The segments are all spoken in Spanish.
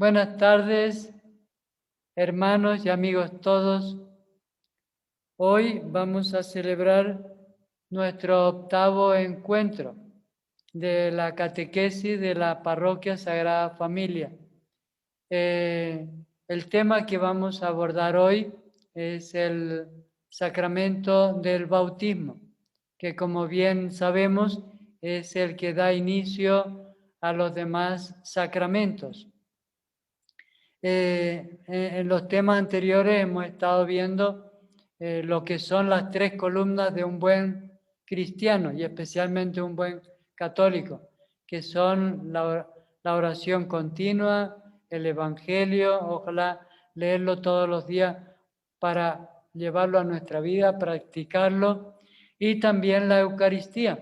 Buenas tardes, hermanos y amigos todos. Hoy vamos a celebrar nuestro octavo encuentro de la catequesis de la Parroquia Sagrada Familia. El tema que vamos a abordar hoy es el sacramento del bautismo, que como bien sabemos es el que da inicio a los demás sacramentos. En los temas anteriores hemos estado viendo lo que son las tres columnas de un buen cristiano y especialmente un buen católico, que son la oración continua, el Evangelio, ojalá leerlo todos los días para llevarlo a nuestra vida, practicarlo, y también la Eucaristía.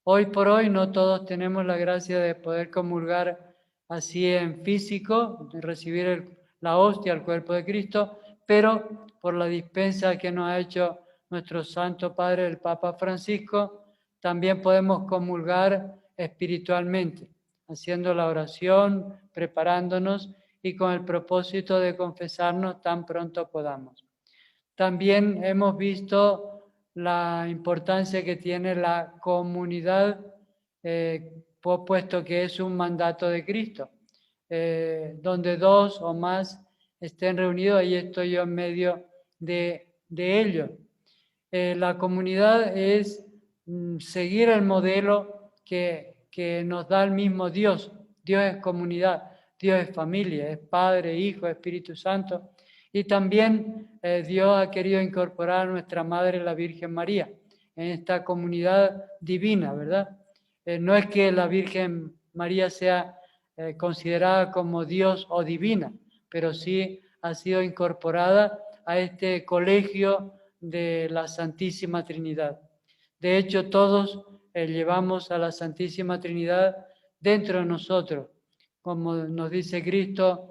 Hoy por hoy no todos tenemos la gracia de poder comulgar así en físico, de recibir la hostia, el cuerpo de Cristo, pero por la dispensa que nos ha hecho nuestro Santo Padre, el Papa Francisco, también podemos comulgar espiritualmente, haciendo la oración, preparándonos y con el propósito de confesarnos tan pronto podamos. También hemos visto la importancia que tiene la comunidad, puesto que es un mandato de Cristo. Donde dos o más estén reunidos, ahí estoy yo en medio de ellos. La comunidad es seguir el modelo que nos da el mismo Dios. Dios es comunidad, Dios es familia, es Padre, Hijo, Espíritu Santo. Y también Dios ha querido incorporar a nuestra Madre, la Virgen María, en esta comunidad divina, ¿verdad? No es que la Virgen María sea considerada como Dios o divina, pero sí ha sido incorporada a este colegio de la Santísima Trinidad. De hecho, todos llevamos a la Santísima Trinidad dentro de nosotros. Como nos dice Cristo,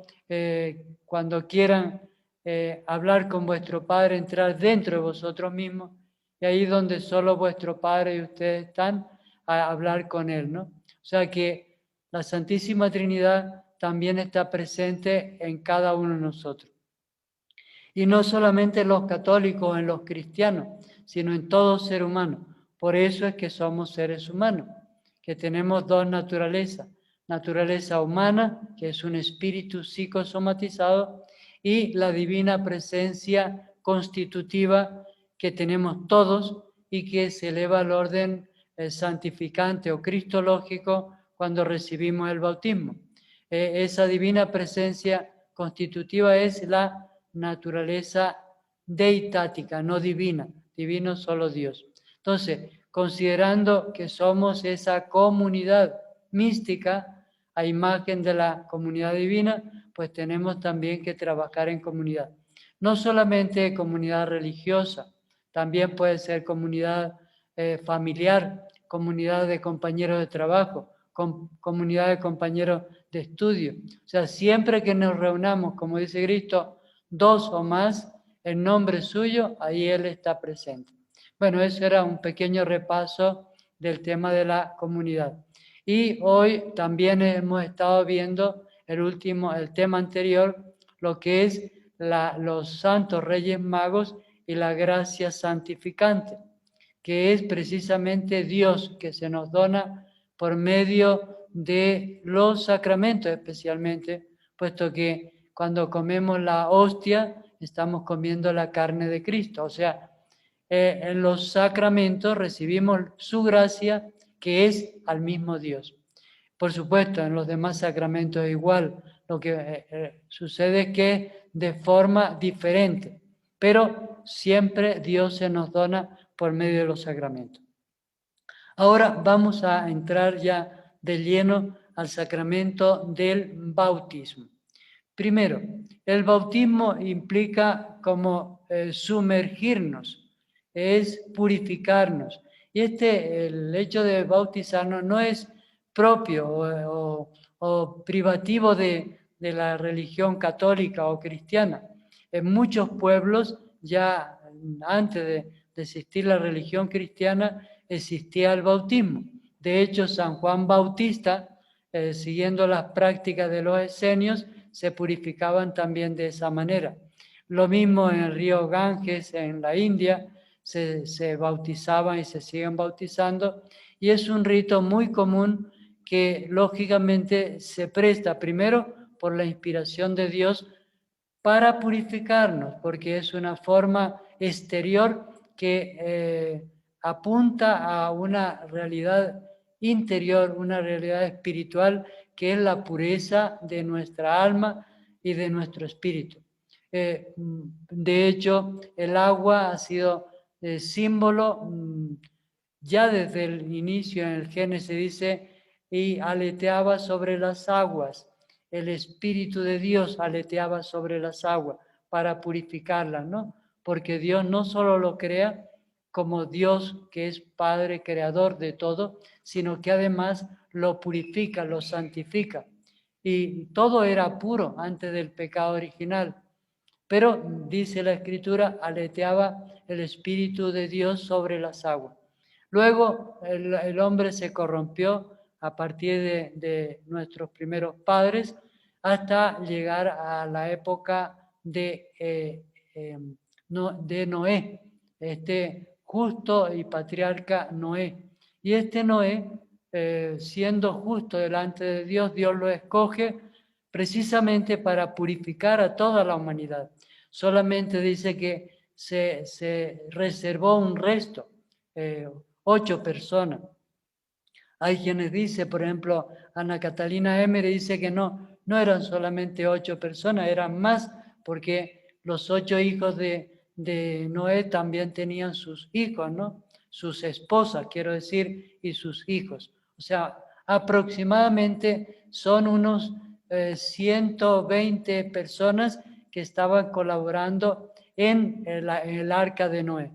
cuando quieran hablar con vuestro Padre, entrar dentro de vosotros mismos, y ahí donde solo vuestro Padre y ustedes están, a hablar con Él, ¿no? O sea que la Santísima Trinidad también está presente en cada uno de nosotros. Y no solamente en los católicos, en los cristianos, sino en todo ser humano. Por eso es que somos seres humanos, que tenemos dos naturalezas. Naturaleza humana, que es un espíritu psicosomatizado, y la divina presencia constitutiva que tenemos todos y que se eleva al orden santificante o cristológico cuando recibimos el bautismo. Esa divina presencia constitutiva es la naturaleza deitática, no divina, divino solo Dios. Entonces, considerando que somos esa comunidad mística a imagen de la comunidad divina, pues tenemos también que trabajar en comunidad. No solamente comunidad religiosa, también puede ser comunidad familiar, comunidad de compañeros de trabajo, comunidad de compañeros de estudio. O sea, siempre que nos reunamos, como dice Cristo, dos o más en nombre suyo, ahí Él está presente. Bueno, eso era un pequeño repaso del tema de la comunidad. Y hoy también hemos estado viendo el tema anterior, lo que es los santos reyes magos y la gracia santificante, que es precisamente Dios que se nos dona por medio de los sacramentos especialmente, puesto que cuando comemos la hostia estamos comiendo la carne de Cristo. O sea, en los sacramentos recibimos su gracia que es al mismo Dios. Por supuesto, en los demás sacramentos es igual. Lo que sucede es que de forma diferente, pero siempre Dios se nos dona por medio de los sacramentos. Ahora vamos a entrar ya de lleno al sacramento del bautismo. Primero, el bautismo implica como sumergirnos, es purificarnos. Y el hecho de bautizarnos no es propio o privativo de la religión católica o cristiana. En muchos pueblos, ya antes de existir la religión cristiana, existía el bautismo. De hecho, San Juan Bautista siguiendo las prácticas de los esenios, se purificaban también de esa manera. Lo mismo en el río Ganges, en la India, se bautizaban y se siguen bautizando, y es un rito muy común que lógicamente se presta primero por la inspiración de Dios para purificarnos, porque es una forma exterior que apunta a una realidad interior, una realidad espiritual, que es la pureza de nuestra alma y de nuestro espíritu. De hecho, el agua ha sido símbolo, ya desde el inicio en el Génesis dice, y aleteaba sobre las aguas. El Espíritu de Dios aleteaba sobre las aguas para purificarlas, ¿no? Porque Dios no solo lo crea como Dios que es Padre creador de todo, sino que además lo purifica, lo santifica. Y todo era puro antes del pecado original. Pero, dice la Escritura, aleteaba el Espíritu de Dios sobre las aguas. Luego el hombre se corrompió a partir de nuestros primeros padres hasta llegar a la época de Noé, este justo y patriarca Noé. Y este Noé, siendo justo delante de Dios, Dios lo escoge precisamente para purificar a toda la humanidad. Solamente dice que se reservó un resto, 8 personas. Hay quienes dicen, por ejemplo, Ana Catalina Emery dice que no eran solamente 8 personas, eran más, porque los 8 hijos de Noé también tenían sus hijos, ¿no? Sus esposas, quiero decir, y sus hijos. O sea, aproximadamente son unos 120 personas que estaban colaborando en el arca de Noé.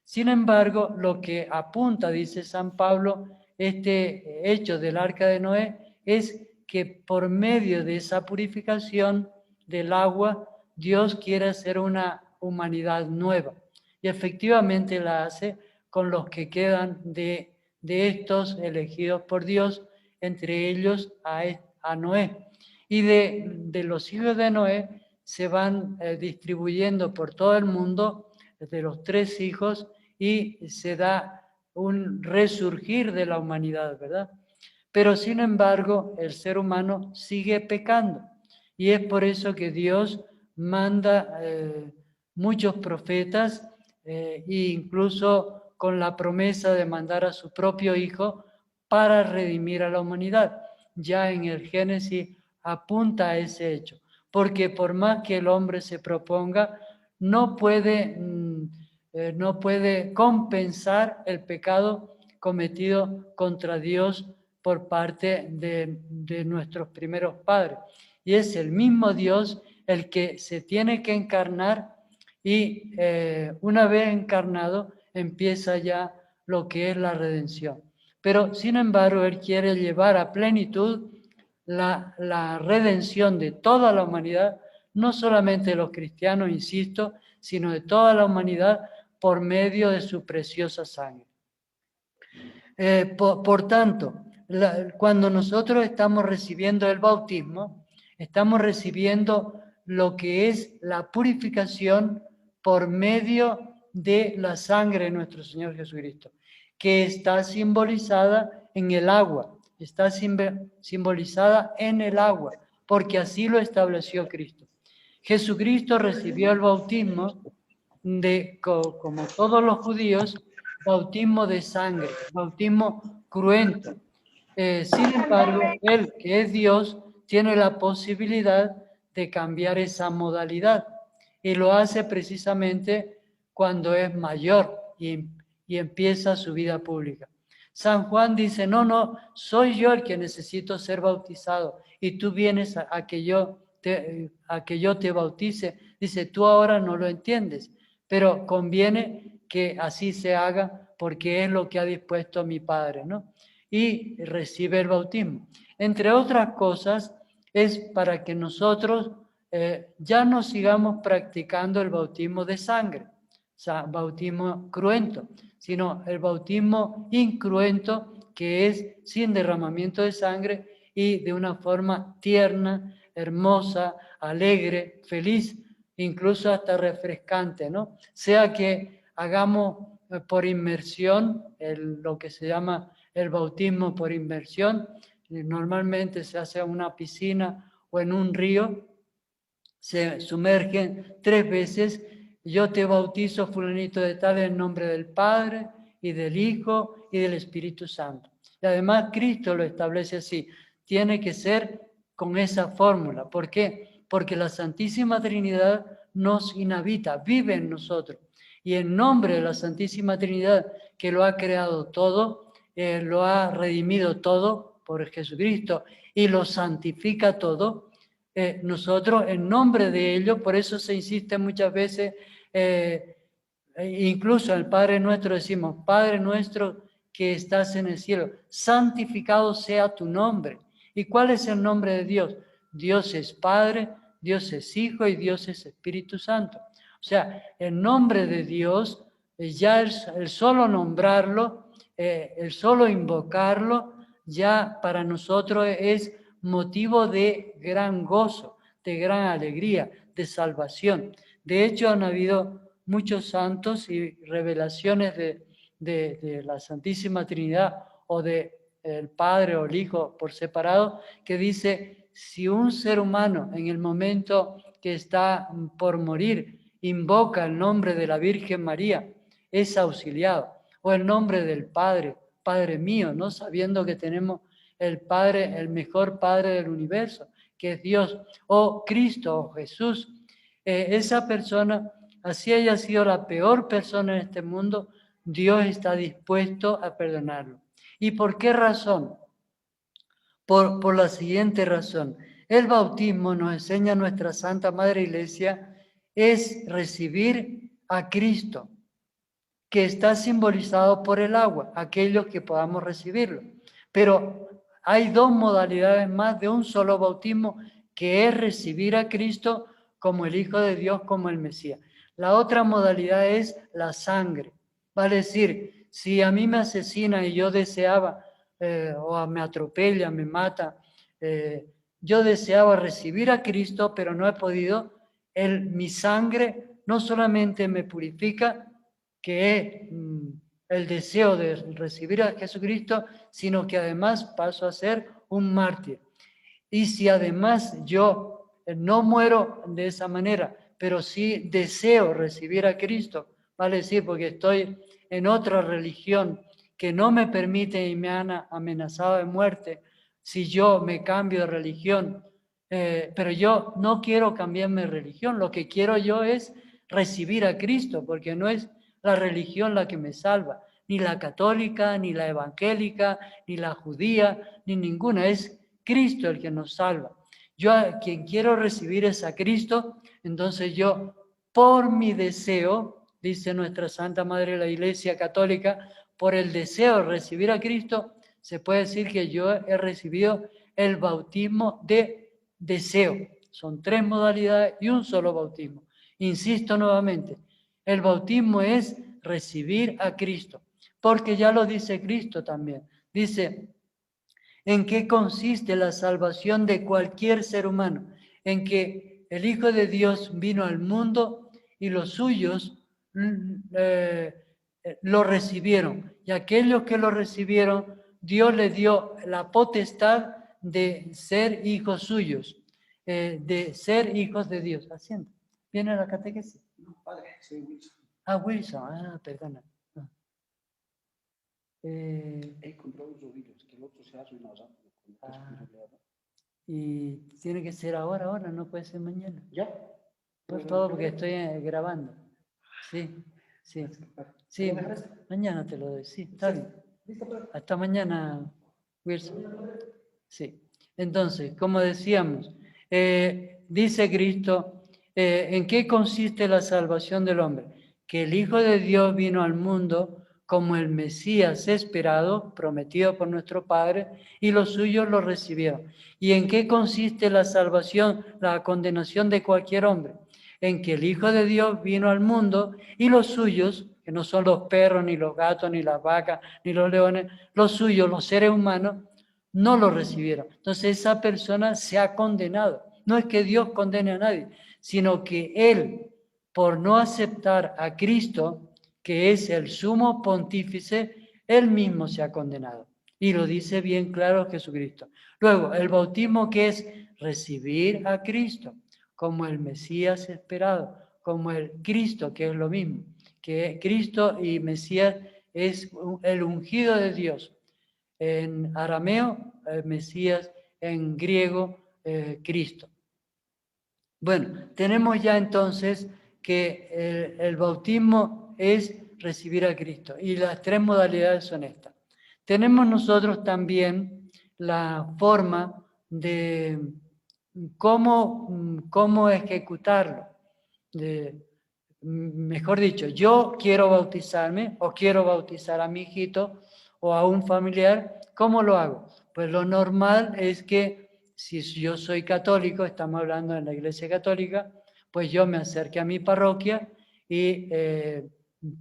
Sin embargo, lo que apunta, dice San Pablo, este hecho del arca de Noé, es que por medio de esa purificación del agua, Dios quiere hacer una humanidad nueva. Y efectivamente la hace con los que quedan de estos elegidos por Dios, entre ellos a Noé. Y de los hijos de Noé se van distribuyendo por todo el mundo, de los 3 hijos, y se da un resurgir de la humanidad, ¿verdad? Pero sin embargo, el ser humano sigue pecando. Y es por eso que Dios manda muchos profetas, e incluso con la promesa de mandar a su propio Hijo para redimir a la humanidad. Ya en el Génesis apunta a ese hecho. Porque por más que el hombre se proponga, no puede compensar el pecado cometido contra Dios por parte de nuestros primeros padres. Y es el mismo Dios el que se tiene que encarnar y una vez encarnado empieza ya lo que es la redención. Pero sin embargo, Él quiere llevar a plenitud la redención de toda la humanidad, no solamente de los cristianos, insisto, sino de toda la humanidad por medio de su preciosa sangre. Por tanto, cuando nosotros estamos recibiendo el bautismo, estamos recibiendo lo que es la purificación por medio de la sangre de nuestro Señor Jesucristo, que está simbolizada en el agua, está simbolizada en el agua, porque así lo estableció Cristo. Jesucristo recibió el bautismo como todos los judíos, bautismo de sangre, bautismo cruento. Sin embargo, Él, que es Dios, tiene la posibilidad de cambiar esa modalidad y lo hace precisamente cuando es mayor y empieza su vida pública. San Juan dice, no, soy yo el que necesito ser bautizado y tú vienes a que yo te bautice. Dice, tú ahora no lo entiendes, pero conviene que así se haga porque es lo que ha dispuesto mi Padre, ¿no? Y recibe el bautismo. Entre otras cosas, es para que nosotros ya no sigamos practicando el bautismo de sangre, o sea, bautismo cruento, sino el bautismo incruento, que es sin derramamiento de sangre y de una forma tierna, hermosa, alegre, feliz, incluso hasta refrescante, ¿no? Sea que hagamos por inmersión, lo que se llama el bautismo por inmersión, normalmente se hace en una piscina o en un río, se sumergen 3 veces, yo te bautizo fulanito de tal en nombre del Padre y del Hijo y del Espíritu Santo. Y además Cristo lo establece así, tiene que ser con esa fórmula. ¿Por qué? Porque la Santísima Trinidad nos inhabita, vive en nosotros. Y en nombre de la Santísima Trinidad, que lo ha creado todo, lo ha redimido todo por Jesucristo y lo santifica todo, nosotros en nombre de ello, por eso se insiste muchas veces, incluso al Padre Nuestro decimos, Padre Nuestro que estás en el cielo, santificado sea tu nombre. ¿Y cuál es el nombre de Dios? Dios es Padre, Dios es Hijo y Dios es Espíritu Santo. O sea, el nombre de Dios, ya el solo nombrarlo, el solo invocarlo, ya para nosotros es motivo de gran gozo, de gran alegría, de salvación. De hecho, han habido muchos santos y revelaciones de la Santísima Trinidad o de el Padre o el Hijo por separado, que dice, si un ser humano en el momento que está por morir invoca el nombre de la Virgen María, es auxiliado, o el nombre del Padre, Padre mío, no sabiendo que tenemos el Padre, el mejor Padre del universo, que es Dios, o Cristo, o Jesús. Esa persona, así haya sido la peor persona en este mundo, Dios está dispuesto a perdonarlo. ¿Y por qué razón? Por la siguiente razón. El bautismo, nos enseña nuestra Santa Madre Iglesia, es recibir a Cristo, que está simbolizado por el agua, aquellos que podamos recibirlo. Pero hay 2 modalidades más de un solo bautismo, que es recibir a Cristo como el Hijo de Dios, como el Mesías. La otra modalidad es la sangre. Vale decir, si a mí me asesina y yo deseaba, o me atropella, me mata, yo deseaba recibir a Cristo, pero no he podido, mi sangre no solamente me purifica, que es el deseo de recibir a Jesucristo, sino que además paso a ser un mártir. Y si además yo no muero de esa manera, pero sí deseo recibir a Cristo, vale decir, porque estoy en otra religión que no me permite y me han amenazado de muerte, si yo me cambio de religión, pero yo no quiero cambiarme de religión, lo que quiero yo es recibir a Cristo, porque no es la religión la que me salva, ni la católica, ni la evangélica, ni la judía, ni ninguna, es Cristo el que nos salva. Yo a quien quiero recibir es a Cristo, entonces yo, por mi deseo, dice nuestra Santa Madre la Iglesia Católica, por el deseo de recibir a Cristo, se puede decir que yo he recibido el bautismo de deseo. Son 3 modalidades y un solo bautismo. Insisto nuevamente, el bautismo es recibir a Cristo, porque ya lo dice Cristo también. Dice, ¿en qué consiste la salvación de cualquier ser humano? En que el Hijo de Dios vino al mundo y los suyos lo recibieron. Y aquellos que lo recibieron, Dios les dio la potestad de ser hijos suyos, de ser hijos de Dios. Asiento. ¿Viene la catequesis? No, padre, soy Wilson. Ah, Wilson, perdona. He comprado los rodillos, que el otro se ha arruinado. Y tiene que ser ahora, no puede ser mañana. ¿Ya? Por favor, porque estoy grabando. Sí. Sí, mañana te lo doy. Sí, está bien. Hasta mañana, Wilson. Sí. Entonces, como decíamos, dice Cristo, ¿en qué consiste la salvación del hombre? Que el Hijo de Dios vino al mundo como el Mesías esperado, prometido por nuestro Padre, y los suyos lo recibieron. ¿Y en qué consiste la salvación, la condenación de cualquier hombre? En que el Hijo de Dios vino al mundo y los suyos, que no son los perros, ni los gatos, ni las vacas, ni los leones, los suyos, los seres humanos, no lo recibieron. Entonces esa persona se ha condenado. No es que Dios condene a nadie, sino que él, por no aceptar a Cristo, que es el sumo pontífice, él mismo se ha condenado. Y lo dice bien claro Jesucristo. Luego, el bautismo, que es recibir a Cristo como el Mesías esperado, como el Cristo, que es lo mismo, que Cristo y Mesías es el ungido de Dios. En arameo, Mesías; en griego, Cristo. Bueno, tenemos ya entonces que el bautismo es recibir a Cristo y las tres modalidades son estas. Tenemos nosotros también la forma de cómo ejecutarlo. Mejor dicho, yo quiero bautizarme o quiero bautizar a mi hijito o a un familiar, ¿cómo lo hago? Pues lo normal es que si yo soy católico, estamos hablando en la Iglesia Católica, pues yo me acerque a mi parroquia y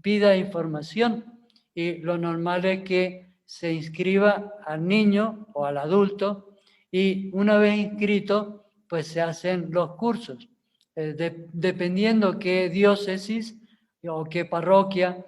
pida información. Y lo normal es que se inscriba al niño o al adulto y una vez inscrito, pues se hacen los cursos. Dependiendo qué diócesis o qué parroquia,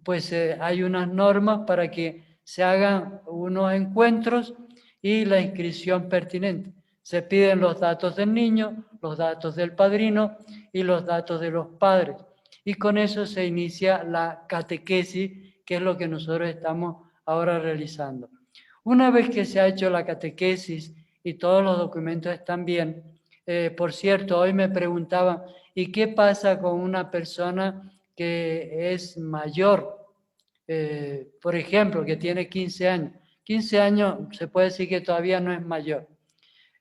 pues hay unas normas para que se hagan unos encuentros y la inscripción pertinente. Se piden los datos del niño, los datos del padrino y los datos de los padres. Y con eso se inicia la catequesis, que es lo que nosotros estamos ahora realizando. Una vez que se ha hecho la catequesis y todos los documentos están bien, por cierto, hoy me preguntaban, ¿y qué pasa con una persona que es mayor? Por ejemplo, que tiene 15 años. 15 años se puede decir que todavía no es mayor.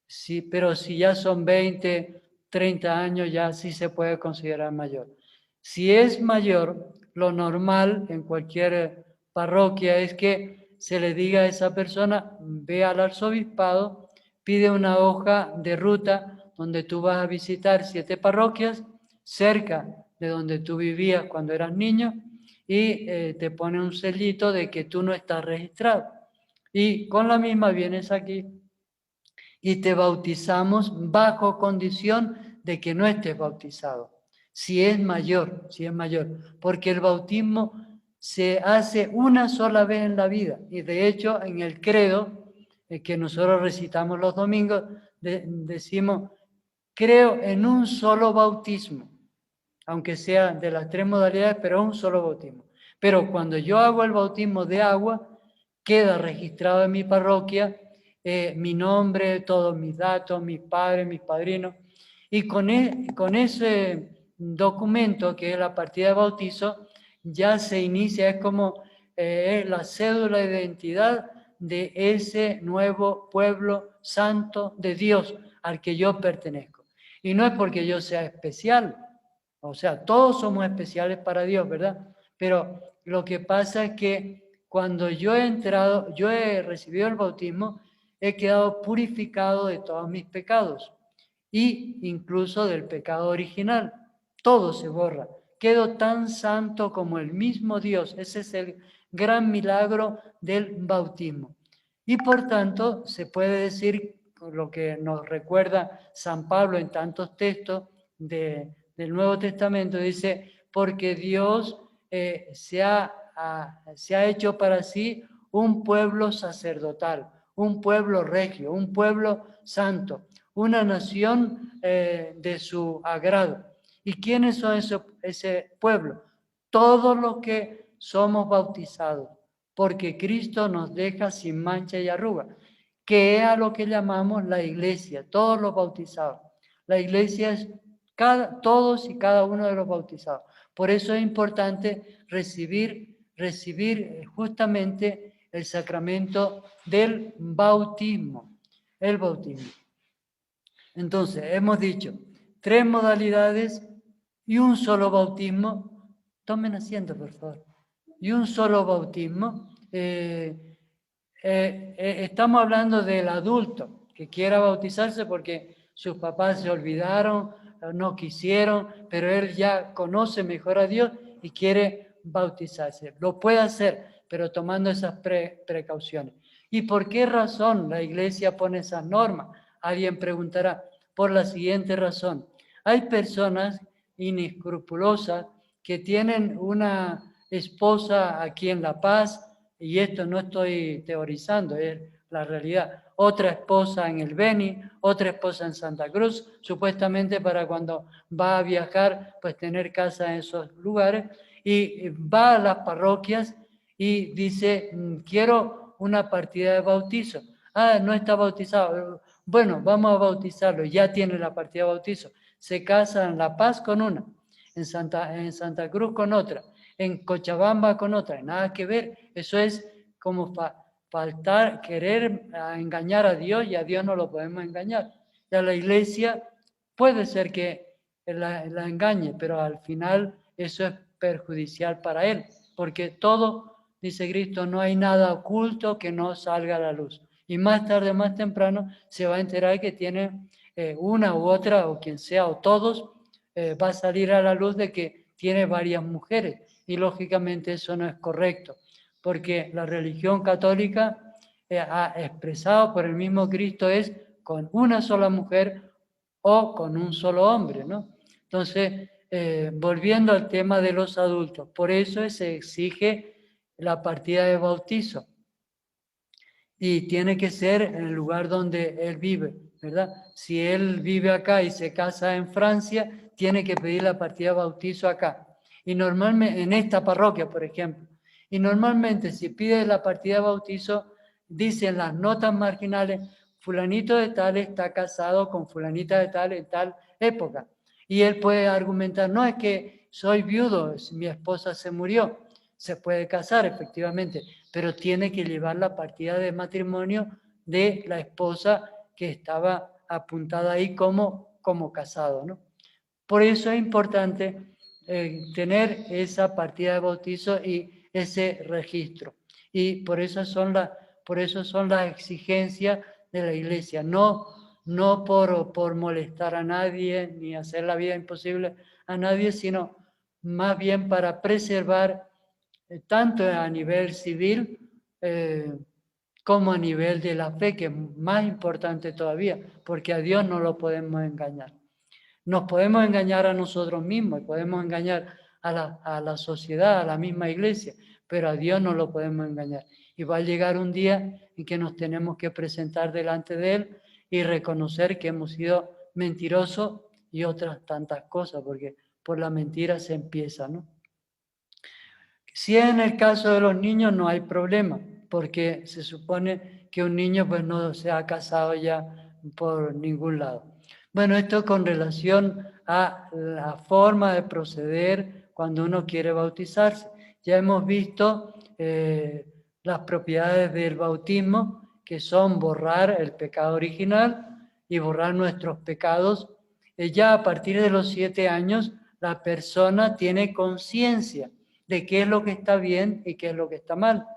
Sí, pero si ya son 20, 30 años, ya sí se puede considerar mayor. Si es mayor, lo normal en cualquier parroquia es que se le diga a esa persona, ve al arzobispado, pide una hoja de ruta donde tú vas a visitar 7 parroquias cerca de donde tú vivías cuando eras niño y te pone un sellito de que tú no estás registrado. Y con la misma vienes aquí y te bautizamos bajo condición de que no estés bautizado. Si es mayor, porque el bautismo se hace una sola vez en la vida. Y de hecho, en el credo que nosotros recitamos los domingos, decimos, creo en un solo bautismo, aunque sea de las 3 modalidades, pero un solo bautismo. Pero cuando yo hago el bautismo de agua, queda registrado en mi parroquia mi nombre, todos mis datos, mis padres, mis padrinos, y con ese documento que es la partida de bautizo, ya se inicia, es como la cédula de identidad de ese nuevo pueblo santo de Dios al que yo pertenezco. Y no es porque yo sea especial, o sea, todos somos especiales para Dios, ¿verdad? Pero lo que pasa es que cuando yo he recibido el bautismo, he quedado purificado de todos mis pecados y incluso del pecado original. Todo se borra. Quedo tan santo como el mismo Dios. Ese es el gran milagro del bautismo. Y por tanto, se puede decir lo que nos recuerda San Pablo en tantos textos del Nuevo Testamento, dice, porque Dios se ha hecho para sí un pueblo sacerdotal, un pueblo regio, un pueblo santo, una nación de su agrado. ¿Y quiénes son ese pueblo? Todos los que somos bautizados, porque Cristo nos deja sin mancha y arruga, que es a lo que llamamos la iglesia, todos los bautizados. La iglesia es todos y cada uno de los bautizados. Por eso es importante recibir justamente el sacramento del bautismo, el bautismo. Entonces, hemos dicho 3 modalidades y un solo bautismo. Tomen asiento, por favor. Y un solo bautismo. Estamos hablando del adulto que quiera bautizarse porque sus papás se olvidaron, no quisieron, pero él ya conoce mejor a Dios y quiere bautizarse. Lo puede hacer, pero tomando esas precauciones. ¿Y por qué razón la Iglesia pone esas normas? Alguien preguntará, por la siguiente razón. Hay personas inescrupulosas que tienen una esposa aquí en La Paz, y esto no estoy teorizando, es la realidad. Otra esposa en el Beni, otra esposa en Santa Cruz, supuestamente para cuando va a viajar, pues tener casa en esos lugares, y va a las parroquias y dice, quiero una partida de bautizo. Ah, no está bautizado. Bueno, vamos a bautizarlo, ya tiene la partida de bautizo. Se casa en La Paz con una, en Santa Cruz con otra, en Cochabamba con otra, nada que ver. Eso es como faltar, querer engañar a Dios, y a Dios no lo podemos engañar. Y a la Iglesia puede ser que la engañe, pero al final eso es perjudicial para Él, porque todo, dice Cristo, no hay nada oculto que no salga a la luz. Y más tarde, más temprano, se va a enterar que tiene una u otra, o quien sea, o todos, va a salir a la luz de que tiene varias mujeres. Y lógicamente eso no es correcto, porque la religión católica ha expresado por el mismo Cristo es con una sola mujer o con un solo hombre, ¿no? Entonces, volviendo al tema de los adultos, por eso se exige la partida de bautizo. Y tiene que ser en el lugar donde él vive, ¿verdad? Si él vive acá y se casa en Francia, tiene que pedir la partida de bautizo acá. Y normalmente, en esta parroquia, por ejemplo, y normalmente si pide la partida de bautizo, dicen las notas marginales, fulanito de tal está casado con fulanita de tal en tal época. Y él puede argumentar, no es que soy viudo, mi esposa se murió. Se puede casar, efectivamente, pero tiene que llevar la partida de matrimonio de la esposa que estaba apuntada ahí como casado, ¿no? Por eso es importante tener esa partida de bautizo y ese registro. Y por eso son las exigencias de la Iglesia, no por molestar a nadie ni hacer la vida imposible a nadie, sino más bien para preservar tanto a nivel civil como a nivel de la fe, que es más importante todavía, porque a Dios no lo podemos engañar. Nos podemos engañar a nosotros mismos, podemos engañar a la sociedad, a la misma iglesia, pero a Dios no lo podemos engañar. Y va a llegar un día en que nos tenemos que presentar delante de Él y reconocer que hemos sido mentirosos y otras tantas cosas, porque por la mentira se empieza, ¿no? Si es en el caso de los niños no hay problema, porque se supone que un niño pues no se ha casado ya por ningún lado. Bueno, esto con relación a la forma de proceder cuando uno quiere bautizarse. Ya hemos visto las propiedades del bautismo, que son borrar el pecado original y borrar nuestros pecados. Ya a partir de los 7 años, la persona tiene conciencia de qué es lo que está bien y qué es lo que está mal.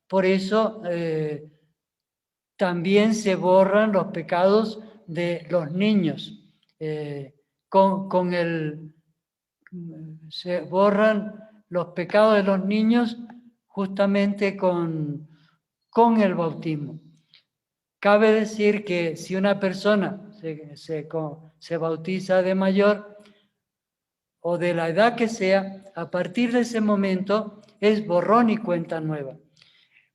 Por eso también se borran los pecados de los niños. Se borran los pecados de los niños justamente con el bautismo. Cabe decir que si una persona se bautiza de mayor, o de la edad que sea, a partir de ese momento es borrón y cuenta nueva.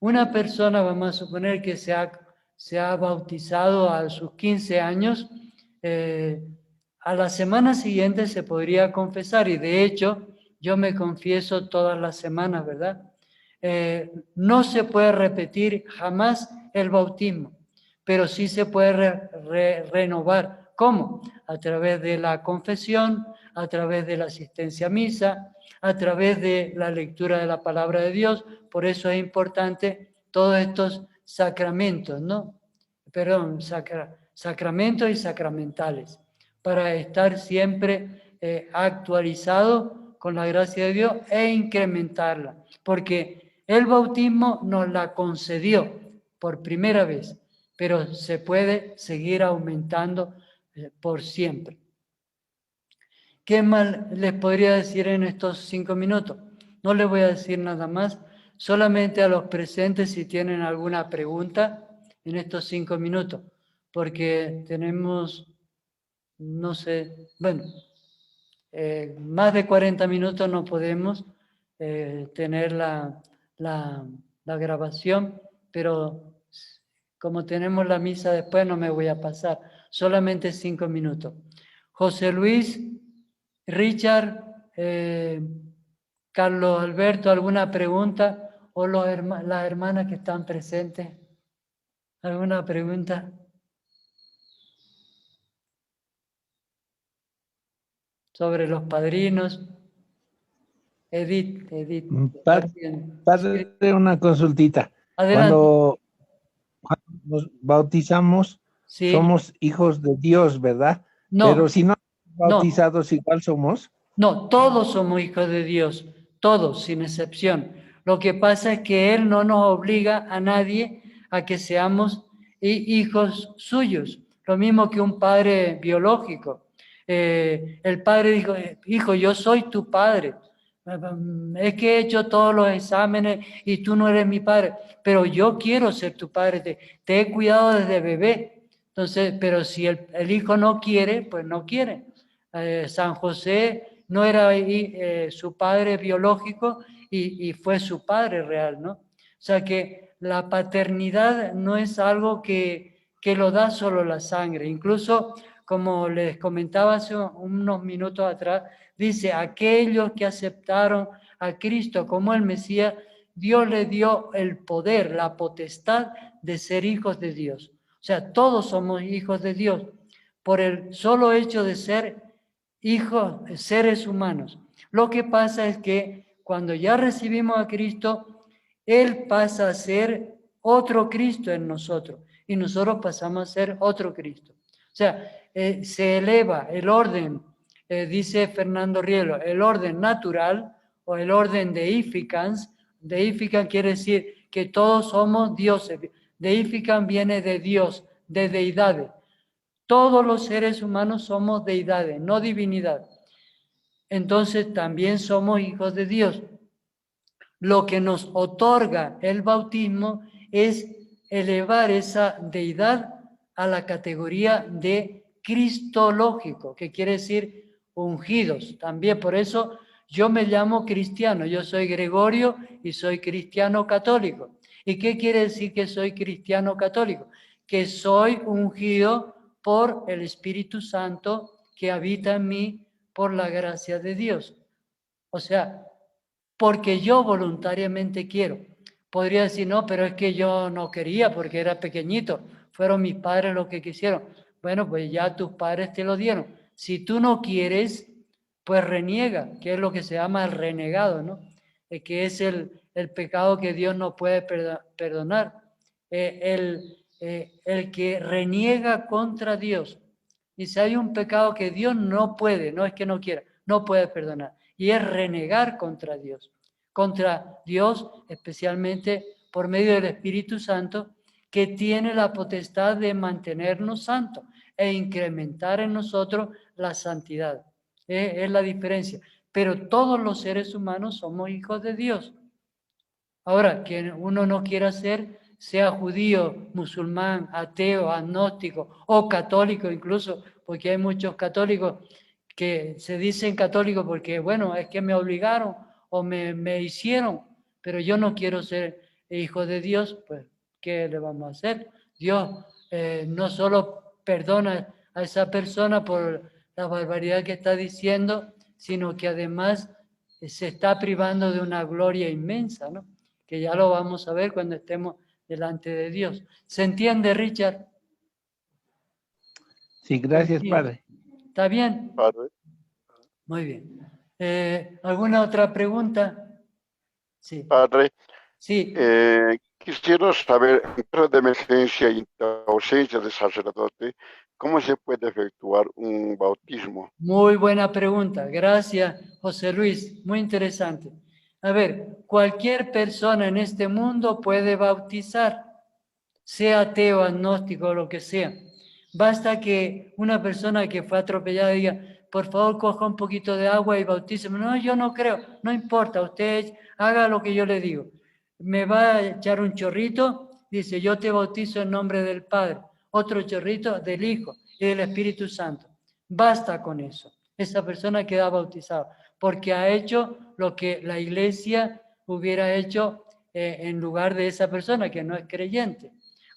Una persona, vamos a suponer que se ha bautizado a sus 15 años, a la semana siguiente se podría confesar, y de hecho yo me confieso todas las semanas, ¿verdad? No se puede repetir jamás el bautismo, pero sí se puede renovar. ¿Cómo? A través de la confesión, a través de la asistencia a misa, a través de la lectura de la palabra de Dios. Por eso es importante todos estos sacramentos, ¿no? Perdón, sacramentos y sacramentales, para estar siempre actualizado con la gracia de Dios e incrementarla, porque el bautismo nos la concedió por primera vez, pero se puede seguir aumentando por siempre. ¿Qué más les podría decir en estos 5 minutos? No les voy a decir nada más, solamente a los presentes si tienen alguna pregunta en estos 5 minutos, porque tenemos, no sé, bueno, más de 40 minutos no podemos tener la grabación, pero como tenemos la misa después no me voy a pasar, solamente 5 minutos. José Luis, Richard, Carlos Alberto, ¿alguna pregunta? ¿O las hermanas que están presentes? ¿Alguna pregunta? Sobre los padrinos. Edith. Padre, Sí. una consultita. Adelante. Cuando nos bautizamos, Sí. somos hijos de Dios, ¿verdad? No, Pero si no no, bautizados, igual somos. no, todos somos hijos de Dios, todos, sin excepción. Lo que pasa es que Él no nos obliga a nadie a que seamos hijos suyos, lo mismo que un padre biológico. El padre dijo, hijo, yo soy tu padre. Es que he hecho todos los exámenes y tú no eres mi padre, pero yo quiero ser tu padre, te he cuidado desde bebé. Entonces, pero si el hijo no quiere, pues no quiere. San José no era su padre biológico y fue su padre real, ¿no? O sea que la paternidad no es algo que lo da solo la sangre. Incluso, como les comentaba hace unos minutos atrás, dice, aquellos que aceptaron a Cristo como el Mesías, Dios le dio el poder, la potestad de ser hijos de Dios. O sea, todos somos hijos de Dios por el solo hecho de ser hijos, seres humanos. Lo que pasa es que cuando ya recibimos a Cristo, Él pasa a ser otro Cristo en nosotros y nosotros pasamos a ser otro Cristo. O sea, se eleva el orden, dice Fernando Rielo, el orden natural o el orden deificans. Deificans quiere decir que todos somos dioses. Deificans viene de Dios, de deidades. Todos los seres humanos somos deidades, no divinidad. Entonces también somos hijos de Dios. Lo que nos otorga el bautismo es elevar esa deidad a la categoría de cristológico, que quiere decir ungidos. También por eso yo me llamo cristiano, yo soy Gregorio y soy cristiano católico. ¿Y qué quiere decir que soy cristiano católico? Que soy ungido por el Espíritu Santo que habita en mí por la gracia de Dios. O sea, porque yo voluntariamente quiero. Podría decir, no, pero es que yo no quería porque era pequeñito. Fueron mis padres los que quisieron. Bueno, pues ya tus padres te lo dieron. Si tú no quieres, pues reniega, que es lo que se llama el renegado, ¿no? Que es el pecado que Dios no puede perdonar. El que reniega contra Dios. Y si hay un pecado que Dios no puede, no es que no quiera, no puede perdonar. Y es renegar contra Dios especialmente por medio del Espíritu Santo, que tiene la potestad de mantenernos santos e incrementar en nosotros la santidad. Es la diferencia. Pero todos los seres humanos somos hijos de Dios. Ahora, que uno no quiera ser, sea judío, musulmán, ateo, agnóstico o católico incluso, porque hay muchos católicos que se dicen católicos porque, bueno, es que me obligaron o me hicieron, pero yo no quiero ser hijo de Dios, pues, ¿qué le vamos a hacer? Dios no solo perdona a esa persona por la barbaridad que está diciendo, sino que además se está privando de una gloria inmensa, ¿no? Que ya lo vamos a ver cuando estemos delante de Dios. ¿Se entiende, Richard? Sí, gracias, Padre. ¿Está bien? Padre, Muy bien. ¿Alguna otra pregunta? Sí. padre, Sí. quisiera saber, en caso de emergencia y ausencia de sacerdote, ¿cómo se puede efectuar un bautismo? Muy buena pregunta. Gracias, José Luis. Muy interesante. A ver, cualquier persona en este mundo puede bautizar, sea ateo, agnóstico o lo que sea. Basta que una persona que fue atropellada diga, por favor, coja un poquito de agua y bautíceme. No, yo no creo. No importa, usted haga lo que yo le digo. me va a echar un chorrito, dice, yo te bautizo en nombre del Padre, otro chorrito del Hijo y del Espíritu Santo. Basta con eso. Esa persona queda bautizada, porque ha hecho lo que la iglesia hubiera hecho en lugar de esa persona que no es creyente.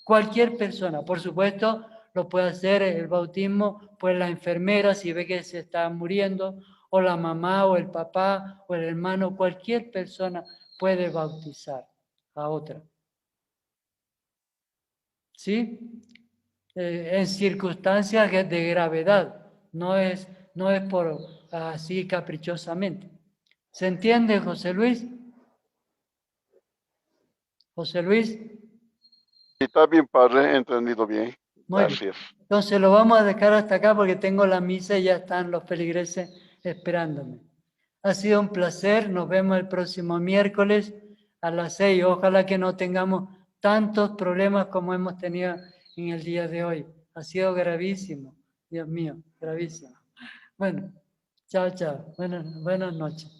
Cualquier persona, por supuesto, lo puede hacer el bautismo, pues la enfermera si ve que se está muriendo, o la mamá o el papá o el hermano, cualquier persona puede bautizar a otra. ¿Sí? En circunstancias de gravedad, no es por así caprichosamente. ¿Se entiende, José Luis? José Luis. Está bien, padre, he entendido bien. Muy bien. Gracias. Entonces lo vamos a dejar hasta acá porque tengo la misa y ya están los feligreses esperándome. Ha sido un placer, nos vemos el próximo miércoles a las 6. Ojalá que no tengamos tantos problemas como hemos tenido en el día de hoy. Ha sido gravísimo, Dios mío, gravísimo. Bueno, chao, chao. Buenas noches.